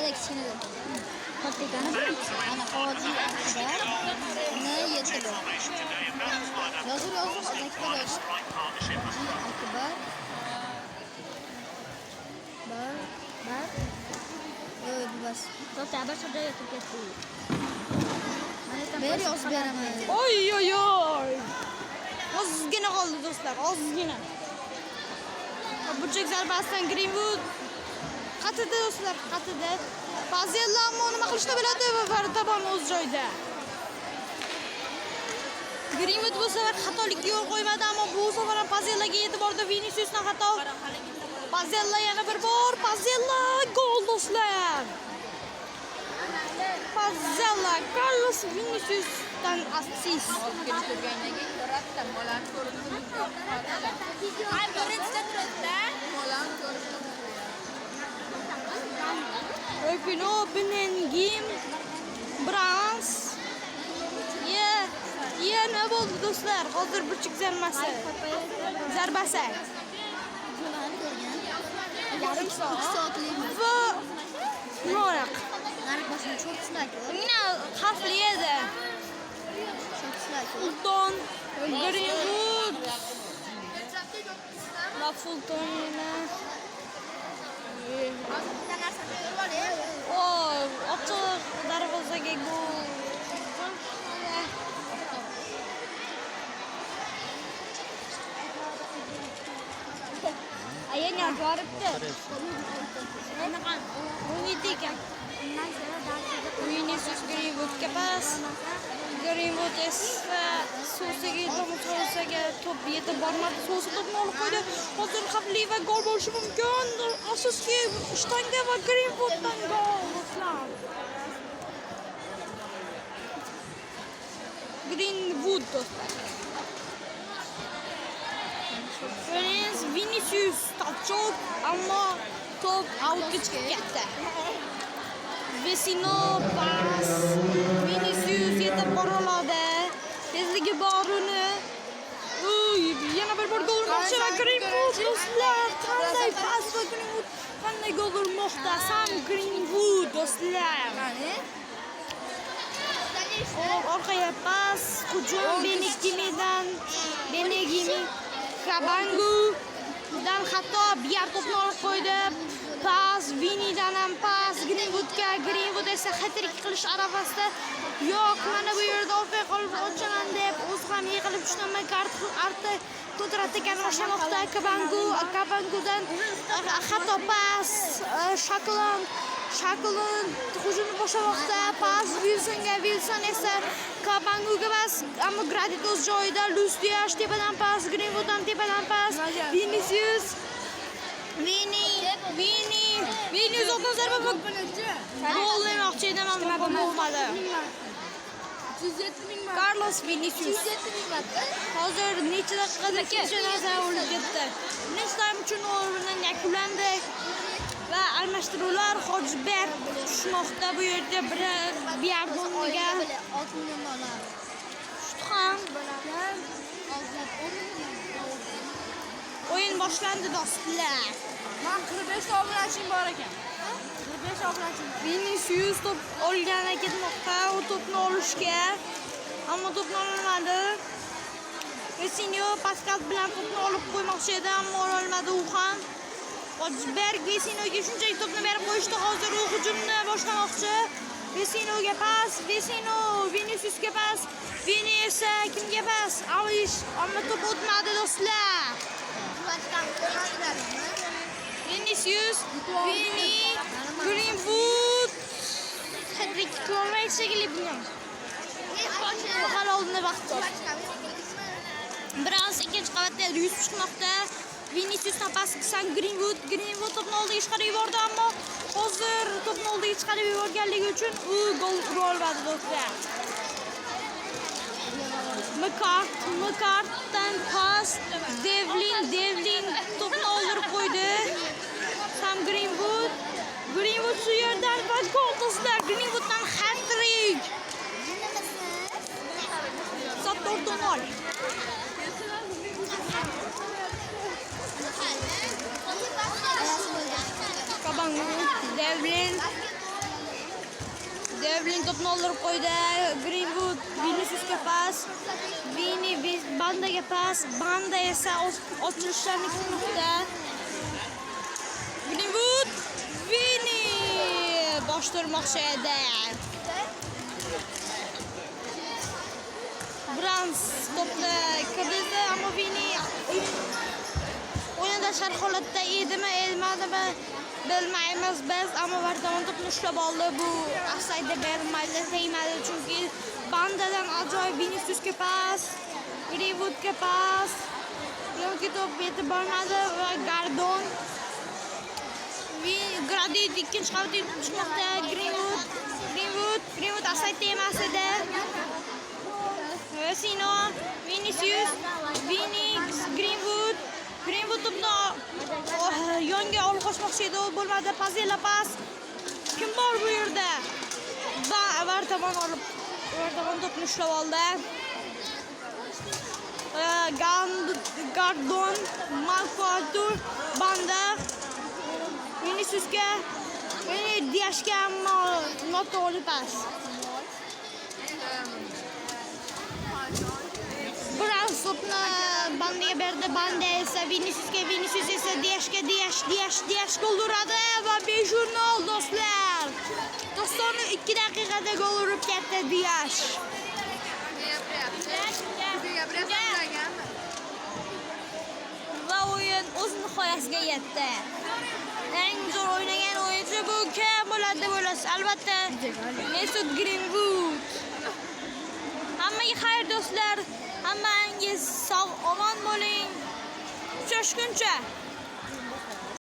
da kichkinadir. Kattagani birinchisi. Ana Hoji Akbar. Uni 7 bor. Yozur Hoji Akbar yozish. Hoji Akbar. Bar. Yo'q, bu bas. To'xta, bir joyga yotib ketdi. Ber yozib beraman. Oy. Ozgina qoldi do'stlar, ozgina. Burchak zarbasidan Greenwood qatida do'stlar, qatida. Bazella ammo nima qilishni biladi va Fartabon o'z joyida. Greenwood bu safar xatolikka yo'l qo'ymadi, ammo bu safar ham Pazellaga e'tiborda Viniciusdan xato. Pazella yana bir bor, Pazella gol do'stlar. Pazella Carlos Viniciusdan assist. Open Brans. Nima bo'ldi do'stlar? Hozir burchak zarbasi. Yarim soatlik. Va Norak. Narik boshini cho'kishlar. Mina xavfli edi. Fulton, Greenwood. Va Fultonina. Ochiq darvozaga gol. Ayanya boribdi. O'ynaydi ekan. Vinicius Greenwoodga pas. Greenwood esa Sosaga to'g'ri to'p yetib bormadi. Sosa to'pni olib qo'ydi. Hozir xavfli va gol bo'lishi mumkin. Afsuski shtanga va Greenwooddan gol. Greenwood. Vinicius top, ammo top outga chiqib ketdi. Vecino pas. Vinicius yetib bora oladi. Tezligi bor uni. Yana bir bor gol urmoqchi va Greenwood do'stlar. Qanday pas va Greenwood qanday gol urmoqda? Sam Greenwood do'stlar. Orqaga pas, hujum Benegimi Kabangu dan xato biar to'pni olib qo'ydi. Pas Vinidan ham pas Greenwoodga. Greenwood esa hat-trick qilish arafasida. Yo'q, mana bu yerda orqaga qolib ochaman deb o'zi ham yiqilib tushdi. Kartni ko'taradi ekan boshlamoqda Kabangudan xato pas. Shaklon hujumni boshlamoqda. Pas Wilson esa Kabanguga pas, ammo Gradit o'z joyida. Lustiash tepadan pas, Greenwooddan tepadan pas. Vinicius o'tdan zarba gol demoqchi edim, ammo bo'lmadi. Carlos Vinicius. Hozir necha daqiqada ikkinchi narsa o'lib ketdi. Next time uchun o'yindan yakunlandi. Va almashtiruvlar Hojiberg tushmoqda bu yerda Biardoniga 6 million dollar. Ham o'yin boshlandi do'stlar. Men 45 obrachim bor ekan. 45 obrachim. Vinicius to'p olgani ketmoqda, u to'pni olishga, ammo to'pni olmadi. Vecino Pascal bilan to'pni olib qo'ymoqchi edi, ammo olmadi u ham. Hojiberg Vecinoga shunchaki to'pni berib qo'yishdi. Hozir u hujumni boshlamoqchi. Vecinoga pas, Viniciusga pas. Vini esa kimga pas? Alish, ammo to'p o'tmadi do'stlar. Vinicius, Greenwood. Hat-trick qilmaydi shekilli buni. Hali oldinda vaqt bor. Biroz ikkinchi qavatda yuz chiqmoqda. Viniciusdan pas qilsan Greenwood to'pni oldiga chiqarib yubordi, ammo hozir to'pni oldiga chiqarib yuborganligi uchun u gol ura olmadi do'stlar. McCartdan pas, Devlin to'pni oldirib qo'ydi. Sam Greenwood shu yerdan va gol do'stlar. Greenwooddan hat-trick. So'tdan gol. Kabangu, Devlin, Devlin to'pni oldirib qo'ydi. Greenwood Viniciusga pas. Vini Bandaga pas. Banda esa ochilishlarni kutmoqda. Greenwood Vini bosh turmoqchi edi. Brans to'pni kirdizdi, ammo Vini o'yinda shar holatda edimi, edmadimi bilmaymiz biz, ammo Vartamon to'pni ushlab oldi. Bu ofsaydga berilmaydi, tegmadi, chunki Bandadan ajoyib Viniciusga pas, Greenwoodga pas, yoki to'p yetib bormadi va Gardon Gradit ikkinchi qavatga chiqmoqda. Greenwood ofsaydda emas edi. Sino, Vinicius, Greenwood to'pni yonga olib qochmoqchi edi, u bo'lmadi. Pazela pas. Kim bor bu yerda? Vartamon to'pni ushlab oldi. Gardon, Malfoy, Banda, Viniciusga, Diashga, ammo noto'g'ri pas. Brans to'pni Bandaga berdi. Banda esa Viniciusga, Vinicius esa Diashga, Diash gol uradi va 5-0 do'stlar. 92 daqiqada gol urib ketdi Diash. Va o'yin o'z nihoyasiga yetdi. Eng zo'r o'ynagan o'yinchi bu kim bo'ladi deb o'ylaysiz? Albatta Mesut Greenwood. Hammaga xayr do'stlar. Hammangiz sog' omon bo'ling. Uchrashguncha.